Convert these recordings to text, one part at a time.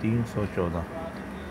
314।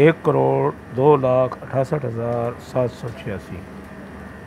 1,02,68,786।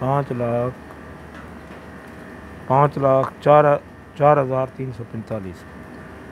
5,04,345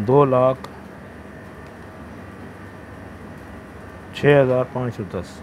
2,06,510।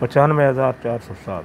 95,407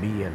BL,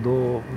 2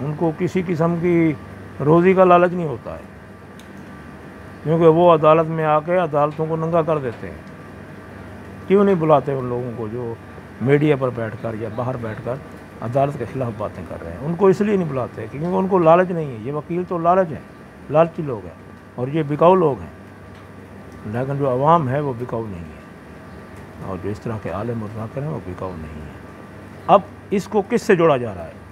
ان کو کسی قسم کی روزی کا لالچ نہیں ہوتا ہے، کیونکہ وہ عدالت میں آ کے عدالتوں کو ننگا کر دیتے ہیں۔ کیوں نہیں بلاتے ان لوگوں کو جو میڈیا پر بیٹھ کر یا باہر بیٹھ کر عدالت کے خلاف باتیں کر رہے ہیں؟ ان کو اس لیے نہیں بلاتے کیونکہ ان کو لالچ نہیں ہے۔ یہ وکیل تو لالچ ہیں، لالچی لوگ ہیں، اور یہ بکاؤ لوگ ہیں، لیکن جو عوام ہے وہ بکاؤ نہیں ہے، اور جو اس طرح کے عالم اور ذاکر ہیں وہ بکاؤ نہیں ہے۔ اب اس کو کس سے جوڑا جا رہا ہے؟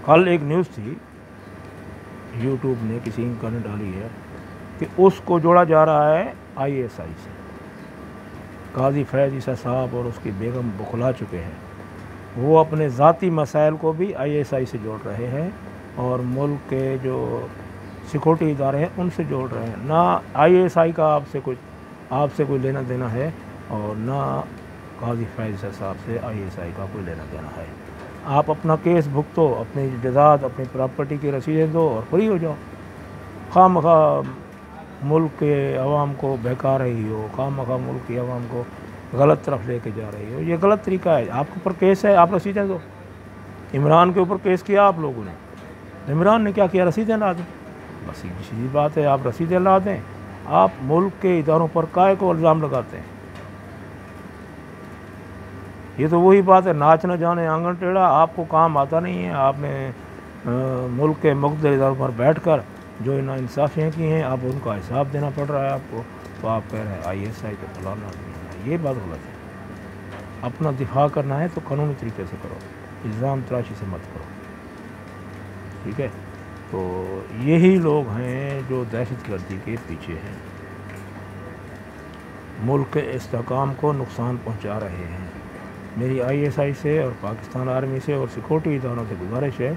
کل ایک نیوز تھی، یوٹیوب نے کسی کا نے ڈالی ہے کہ اس کو جوڑا جا رہا ہے آئی ایس آئی سے۔ قاضی فیض عیسیٰ صاحب اور اس کی بیگم بخلا چکے ہیں، وہ اپنے ذاتی مسائل کو بھی آئی ایس آئی سے جوڑ رہے ہیں، اور ملک کے جو سیکورٹی ادارے ہیں ان سے جوڑ رہے ہیں۔ نہ آئی ایس آئی کا آپ سے کوئی لینا دینا ہے، اور نہ قاضی فیض عیسیٰ صاحب سے آئی ایس آئی کا کوئی لینا دینا ہے۔ آپ اپنا کیس بھگتو، اپنی جائیداد اپنی پراپرٹی کی رسیدیں دو اور فری ہو جاؤ۔ خواہ مخواہ ملک کے عوام کو بہکا رہی ہو، خواہ مخواہ ملک کی عوام کو غلط طرف لے کے جا رہی ہو، یہ غلط طریقہ ہے۔ آپ کے اوپر کیس ہے، آپ رسیدیں دو۔ عمران کے اوپر کیس کیا آپ لوگوں نے، عمران نے کیا کیا؟ رسیدیں لا دیں، بس سیدھی بات ہے، آپ رسیدیں لا دیں۔ آپ ملک کے اداروں پر کائے کو الزام لگاتے ہیں؟ یہ تو وہی بات ہے، ناچ نہ جانے آنگن ٹیڑھا، آپ کو کام آتا نہیں ہے۔ آپ نے ملک کے مقتدر اداروں پر بیٹھ کر جو ناانصافیاں کی ہیں، آپ ان کا حساب دینا پڑ رہا ہے آپ کو، تو آپ کہہ رہے ہیں آئی ایس آئی کو فلانا نہیں ہے۔ یہ بات غلط ہے۔ اپنا دفاع کرنا ہے تو قانونی طریقے سے کرو، الزام تراشی سے مت کرو، ٹھیک ہے؟ تو یہی لوگ ہیں جو دہشت گردی کے پیچھے ہیں، ملک کے استحکام کو نقصان پہنچا رہے ہیں۔ میری آئی ایس آئی سے اور پاکستان آرمی سے اور سیکورٹی اداروں سے گزارش ہے،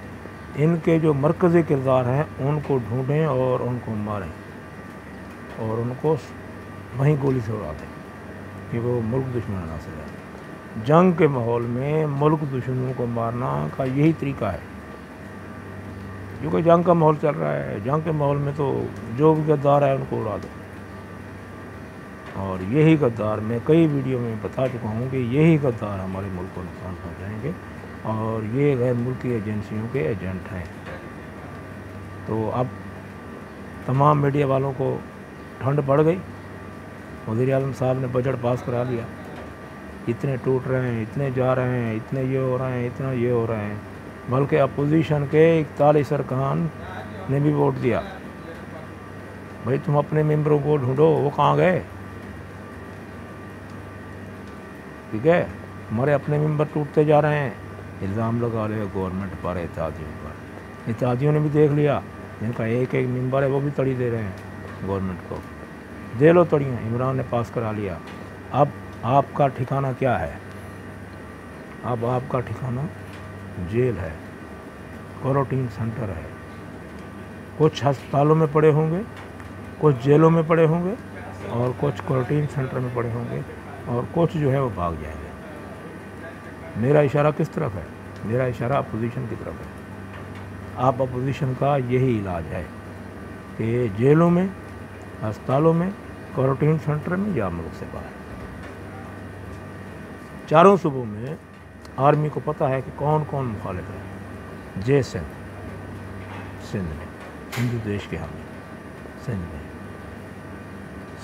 ان کے جو مرکزی کردار ہیں ان کو ڈھونڈیں اور ان کو ماریں، اور ان کو وہیں گولی سے اڑا دیں، کہ وہ ملک دشمن عناصر ہے۔ جنگ کے ماحول میں ملک دشمنوں کو مارنا کا یہی طریقہ ہے، کیونکہ جنگ کا ماحول چل رہا ہے۔ جنگ کے ماحول میں تو جو بھی غدار ہے ان کو اڑا دو، اور یہی غدار میں کئی ویڈیو میں بتا چکا ہوں کہ یہی غدار ہمارے ملک کو نقصان پہنچائیں گے، اور یہ غیر ملکی ایجنسیوں کے ایجنٹ ہیں۔ تو اب تمام میڈیا والوں کو ٹھنڈ پڑ گئی۔ وزیر اعظم صاحب نے بجٹ پاس کرا لیا، اتنے ٹوٹ رہے ہیں، اتنے جا رہے ہیں، اتنے یہ ہو رہے ہیں، اتنا یہ ہو رہے ہیں، بلکہ اپوزیشن کے 41 ارکان نے بھی ووٹ دیا۔ بھائی تم اپنے ممبروں کو ڈھونڈو، وہ کہاں گئے؟ ٹھیک ہے، ہمارے اپنے ممبر ٹوٹتے جا رہے ہیں، الزام لگا لے گورنمنٹ پر، اتحادیوں پر۔ اتحادیوں نے بھی دیکھ لیا، جن کا ایک ایک ممبر ہے وہ بھی تڑی دے رہے ہیں گورنمنٹ کو، دے لو تڑیاں۔ عمران نے پاس کرا لیا۔ اب آپ کا ٹھکانہ کیا ہے؟ اب آپ کا ٹھکانہ جیل ہے، کوارنٹین سینٹر ہے۔ کچھ ہسپتالوں میں پڑے ہوں گے، کچھ جیلوں میں پڑے ہوں گے، اور کچھ کوارنٹین سینٹر میں پڑے ہوں گے، اور کچھ جو ہے وہ بھاگ جائیں گے۔ میرا اشارہ کس طرف ہے؟ میرا اشارہ اپوزیشن کی طرف ہے۔ آپ اپوزیشن کا یہی علاج ہے کہ جیلوں میں، ہسپتالوں میں، کوارنٹین سینٹر میں، یا ملک سے باہر۔ چاروں صوبوں میں آرمی کو پتہ ہے کہ کون کون مخالف ہے۔ جے سندھ میں ہندو دیش کے حامی، سندھ میں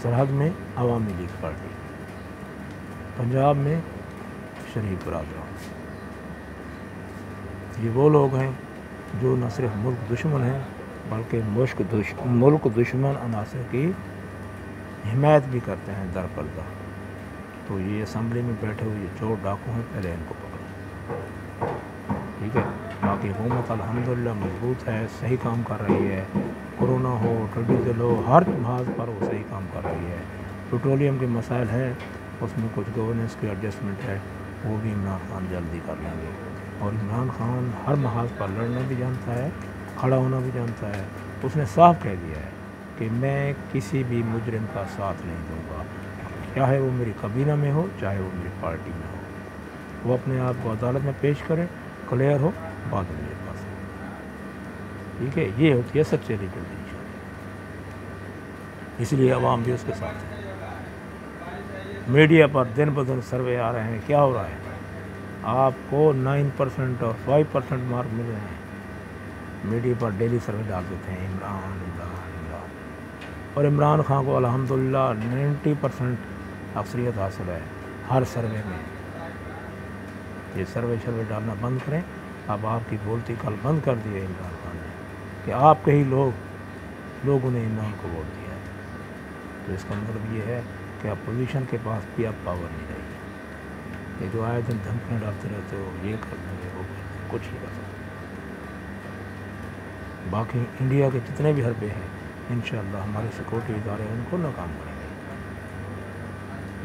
سرحد میں عوامی لیگ پارٹی، پنجاب میں شریف برادران۔ یہ وہ لوگ ہیں جو نہ صرف ملک دشمن ہیں بلکہ ملک دشمن عناصر کی حمایت بھی کرتے ہیں در پردہ۔ تو یہ اسمبلی میں بیٹھے ہوئے یہ چور ڈاکو ہیں، پہلے ان کو پکڑو، ٹھیک ہے؟ باقی حکومت الحمدللہ مضبوط ہے، صحیح کام کر رہی ہے۔ کورونا ہو، ٹھنڈی دل ہو، ہر لحاظ پر وہ صحیح کام کر رہی ہے۔ پیٹرولیم کے مسائل ہیں، اس میں کچھ گورننس کی ایڈجسٹمنٹ ہے، وہ بھی عمران خان جلدی کر لیں گے۔ اور عمران خان ہر محاذ پر لڑنا بھی جانتا ہے، کھڑا ہونا بھی جانتا ہے۔ اس نے صاف کہہ دیا ہے کہ میں کسی بھی مجرم کا ساتھ نہیں دوں گا، چاہے وہ میری کابینہ میں ہو، چاہے وہ میری پارٹی میں ہو۔ وہ اپنے آپ کو عدالت میں پیش کرے، کلیئر ہو، بعد میں میرے پاس ہے، ٹھیک ہے؟ یہ ہوتی ہے سچے لیڈر کی نشانی۔ اس لیے عوام بھی اس کے ساتھ ہے۔ میڈیا پر دن بدن سروے آ رہے ہیں، کیا ہو رہا ہے؟ آپ کو 9% اور 5% مارک مل رہے ہیں۔ میڈیا پر ڈیلی سروے ڈال دیتے ہیں عمران عمران عمران، اور عمران خان کو الحمدللہ 90% اکثریت حاصل ہے ہر سروے میں۔ یہ سروے ڈالنا بند کریں۔ اب آپ کی بولتی کل بند کر دی ہے عمران خان نے کہ آپ کے ہی لوگوں نے عمران کو ووٹ دیا ہے، تو اس کا مطلب یہ ہے کہ اپوزیشن کے پاس بھی اب پاور نہیں رہی۔ یہ جو آئے دن دھمکیاں ڈالتے رہتے ہو، یہ کر دیں گے وہ کر دیں، کچھ نہیں کر سکتے۔ باقی انڈیا کے جتنے بھی حربے ہیں انشاءاللہ ہمارے سیکورٹی ادارے ان کو ناکام کریں گے۔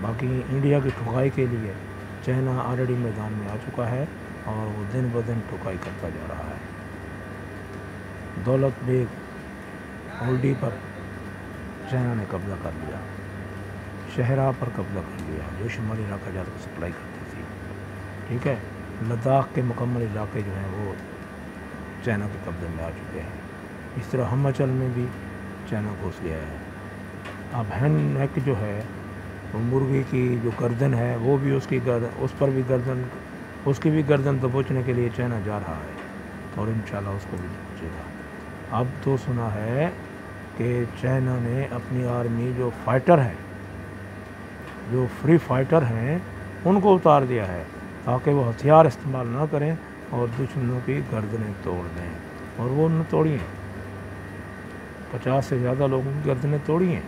باقی انڈیا کی ٹھکائی کے لیے چائنا آلریڈی میدان میں آ چکا ہے اور وہ دن بدن ٹھکائی کرتا جا رہا ہے۔ دولت بیگ اولڈی پر چائنا نے قبضہ کر لیا، شہرہ پر قبضہ کر لیا جو شمالی علاقہ جات کو سپلائی کرتی تھی، ٹھیک ہے۔ لداخ کے مکمل علاقے جو ہیں وہ چائنا کے قبضے میں آ چکے ہیں۔ اس طرح ہماچل میں بھی چائنا گھس گیا ہے۔ اب ہینڈ نیک جو ہے وہ مرغی کی جو گردن ہے وہ بھی اس کی بھی گردن دبوچنے کے لیے چائنا جا رہا ہے اور انشاءاللہ اس کو بھی دبوچے گا۔ اب تو سنا ہے کہ چائنا نے اپنی آرمی جو فائٹر ہیں، جو فری فائٹر ہیں، ان کو اتار دیا ہے تاکہ وہ ہتھیار استعمال نہ کریں اور دشمنوں کی گردنیں توڑ دیں، اور وہ انہوں نے توڑی ہیں۔ 50 سے زیادہ لوگوں کی گردنیں توڑی ہیں۔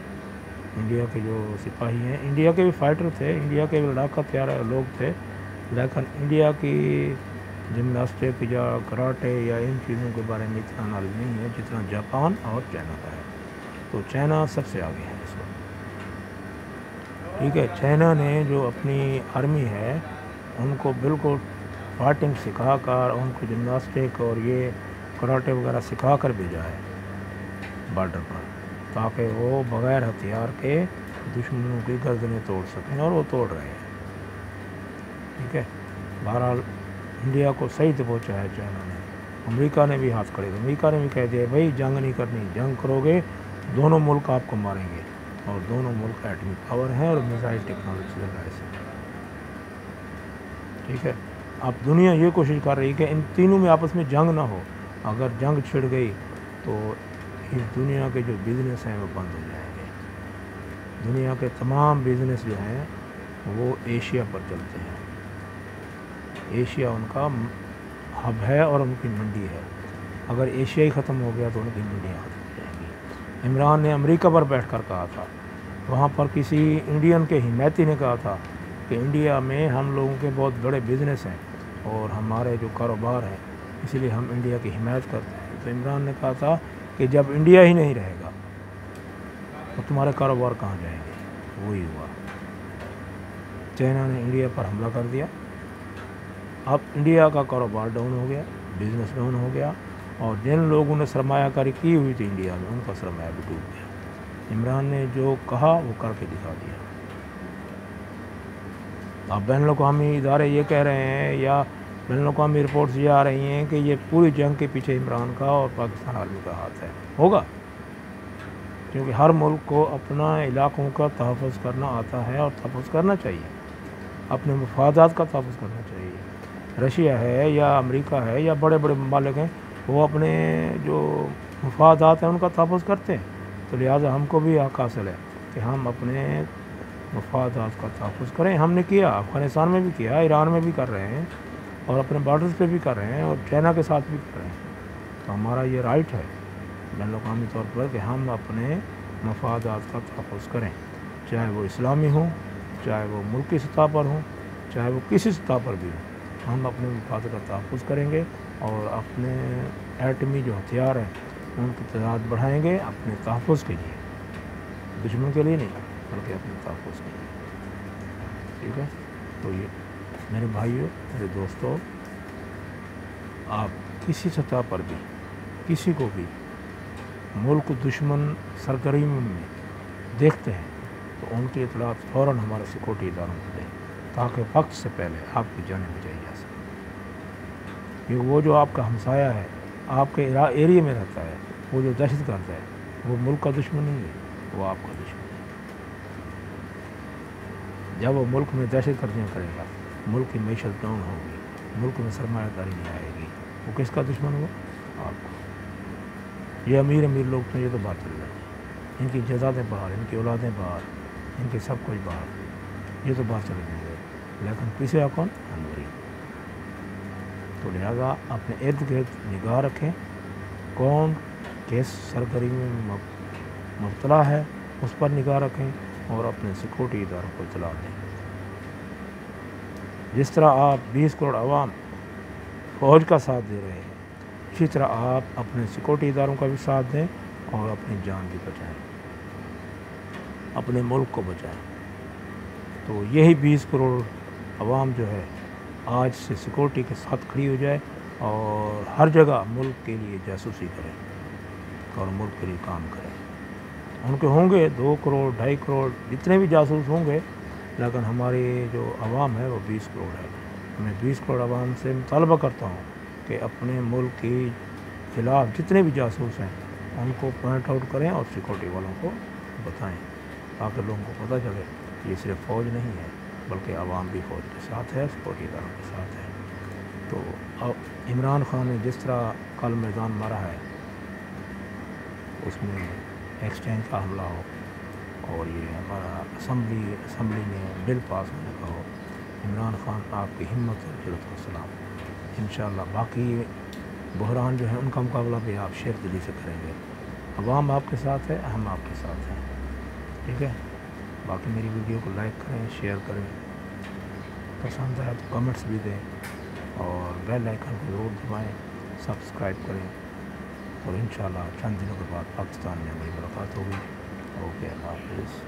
انڈیا کے جو سپاہی ہیں، انڈیا کے بھی فائٹر تھے، انڈیا کے بھی لڑاکا تیار لوگ تھے، لیکن انڈیا کی جمناسٹک یا کراٹے یا ان چیزوں کے بارے میں اتنا نالج نہیں ہے جتنا جاپان اور چائنا کا ہے۔ تو چائنا سب سے آگے ہے اس وقت، ٹھیک ہے۔ چائنا نے جو اپنی آرمی ہے ان کو بالکل فائٹنگ سکھا کر، ان کو جمناسٹک اور یہ کراٹے وغیرہ سکھا کر بھیجا ہے بارڈر پر، تاکہ وہ بغیر ہتھیار کے دشمنوں کی گردنیں توڑ سکیں، اور وہ توڑ رہے ہیں، ٹھیک ہے۔ بہرحال انڈیا کو صحیح دبوچا ہے چائنا نے۔ امریکہ نے بھی ہاتھ کھڑے کر، امریکہ نے بھی کہہ دیا بھائی جنگ نہیں کرنی، جنگ کرو گے دونوں ملک آپ کو ماریں گے، اور دونوں ملک ایٹمی پاور ہیں اور میزائل ٹیکنالوجی کے لحاظ سے، ٹھیک ہے۔ اب دنیا یہ کوشش کر رہی کہ ان تینوں میں آپس میں جنگ نہ ہو۔ اگر جنگ چھڑ گئی تو اس دنیا کے جو بزنس ہیں وہ بند ہو جائیں گے۔ دنیا کے تمام بزنس جو ہیں وہ ایشیا پر چلتے ہیں، ایشیا ان کا ہب ہے اور ان کی منڈی ہے۔ اگر ایشیا ہی ختم ہو گیا تو ان کی منڈیاں ختم ہو جائیں گی۔ عمران نے امریکہ پر بیٹھ کر کہا تھا، وہاں پر کسی انڈین کے حمایتی نے کہا تھا کہ انڈیا میں ہم لوگوں کے بہت بڑے بزنس ہیں اور ہمارے جو کاروبار ہیں، اسی لیے ہم انڈیا کی حمایت کرتے ہیں۔ تو عمران نے کہا تھا کہ جب انڈیا ہی نہیں رہے گا تو تمہارے کاروبار کہاں جائیں گے؟ وہی ہوا، چائنا نے انڈیا پر حملہ کر دیا۔ اب انڈیا کا کاروبار ڈاؤن ہو گیا، بزنس ڈاؤن ہو گیا، اور جن لوگوں نے سرمایہ کاری کی ہوئی تھی انڈیا میں ان کا سرمایہ بھی ڈوب گیا۔ عمران نے جو کہا وہ کر کے دکھا دیا۔ اب بین الاقوامی ادارے یہ کہہ رہے ہیں یا بین الاقوامی رپورٹس یہ آ رہی ہیں کہ یہ پوری جنگ کے پیچھے عمران کا اور پاکستان آرمی کا ہاتھ ہے۔ ہوگا، کیونکہ ہر ملک کو اپنا علاقوں کا تحفظ کرنا آتا ہے اور تحفظ کرنا چاہیے، اپنے مفادات کا تحفظ کرنا چاہیے۔ رشیا ہے یا امریکہ ہے یا بڑے بڑے ممالک ہیں، وہ اپنے جو مفادات ہیں ان کا تحفظ کرتے ہیں، تو لہٰذا ہم کو بھی حق حاصل ہے کہ ہم اپنے مفادات کا تحفظ کریں۔ ہم نے کیا، افغانستان میں بھی کیا، ایران میں بھی کر رہے ہیں، اور اپنے بارڈرز پہ بھی کر رہے ہیں، اور چائنا کے ساتھ بھی کر رہے ہیں۔ تو ہمارا یہ رائٹ ہے بین الاقوامی طور پر کہ ہم اپنے مفادات کا تحفظ کریں، چاہے وہ اسلامی ہوں، چاہے وہ ملکی سطح پر ہوں، چاہے وہ کسی سطح پر بھی ہوں۔ ہم اپنے مفاد کا تحفظ کریں گے اور اپنے ایٹمی جو ہتھیار ہیں ان کی تعداد بڑھائیں گے اپنے تحفظ کے لیے، دشمن کے لیے نہیں بلکہ اپنے تحفظ کے لیے، ٹھیک ہے۔ تو یہ میرے بھائیوں، میرے دوستوں، آپ کسی سطح پر بھی کسی کو بھی ملک دشمن سرگرمی میں دیکھتے ہیں تو ان کی اطلاعات فوراً ہمارے سیکورٹی اداروں کو دیں تاکہ وقت سے پہلے آپ کی جانیں بچائی جا سکے۔ کیونکہ وہ جو آپ کا ہمسایہ ہے، آپ کے ایریے میں رہتا ہے، وہ جو دہشت گرد ہے وہ ملک کا دشمن نہیں ہے، وہ آپ کا دشمن ہے۔ جب وہ ملک میں دہشت گردیاں کرے گا، ملک کی معیشت ڈاؤن ہوگی، ملک میں سرمایہ کاری نہیں آئے گی، وہ کس کا دشمن ہوا؟ آپ کو۔ یہ امیر لوگ تو یہ تو بات چل رہی ہے، ان کی جائیدادیں باہر، ان کی اولادیں باہر، ان کے سب کچھ باہر، یہ تو بات چل رہی ہے، لیکن پیچھے کون؟ ہم غریب۔ تو لہٰذا اپنے ارد گرد نگاہ رکھیں، کون کس سرگرمی میں مبتلا ہے اس پر نگاہ رکھیں، اور اپنے سیکورٹی اداروں کو اطلاع دیں۔ جس طرح آپ 20 کروڑ عوام فوج کا ساتھ دے رہے ہیں، اسی طرح آپ اپنے سیکورٹی اداروں کا بھی ساتھ دیں اور اپنی جان بھی بچائیں، اپنے ملک کو بچائیں۔ تو یہی 20 کروڑ عوام جو ہے آج سے سیکورٹی کے ساتھ کھڑی ہو جائے اور ہر جگہ ملک کے لیے جاسوسی کرے اور ملک کے لیے کام کرے۔ ان کے ہوں گے 2 کروڑ 2.5 کروڑ جتنے بھی جاسوس ہوں گے، لیکن ہماری جو عوام ہے وہ 20 کروڑ ہے۔ میں 20 کروڑ عوام سے مطالبہ کرتا ہوں کہ اپنے ملک کے خلاف جتنے بھی جاسوس ہیں ان کو پوائنٹ آؤٹ کریں اور سیکورٹی والوں کو بتائیں، تاکہ لوگوں کو پتہ چلے کہ یہ صرف فوج نہیں ہے بلکہ عوام بھی فوج کے ساتھ ہے، سیکورٹی اداروں کے ساتھ ہے۔ تو اب عمران خان نے جس طرح کل میدان مارا ہے، اس میں ایکسچینج کا حملہ ہو اور یہ ہمارا اسمبلی میں بل پاس ہونے کا ہو، عمران خان آپ کی ہمت اور جرأت و سلام۔ انشاءاللہ باقی بحران جو ہے ان کا مقابلہ بھی آپ شیر دلی سے کریں گے۔ عوام آپ کے ساتھ ہے، ہم آپ کے ساتھ ہیں، ٹھیک ہے۔ باقی میری ویڈیو کو لائک کریں، شیئر کریں، پسند ہے تو کمنٹس بھی دیں اور بیل آئیکن کو ضرور دبائیں، سبسکرائب کریں، اور انشاءاللہ چند دنوں کے بعد پاکستان میں ہماری ملاقات ہوگی۔ اوکے، اللہ حافظ۔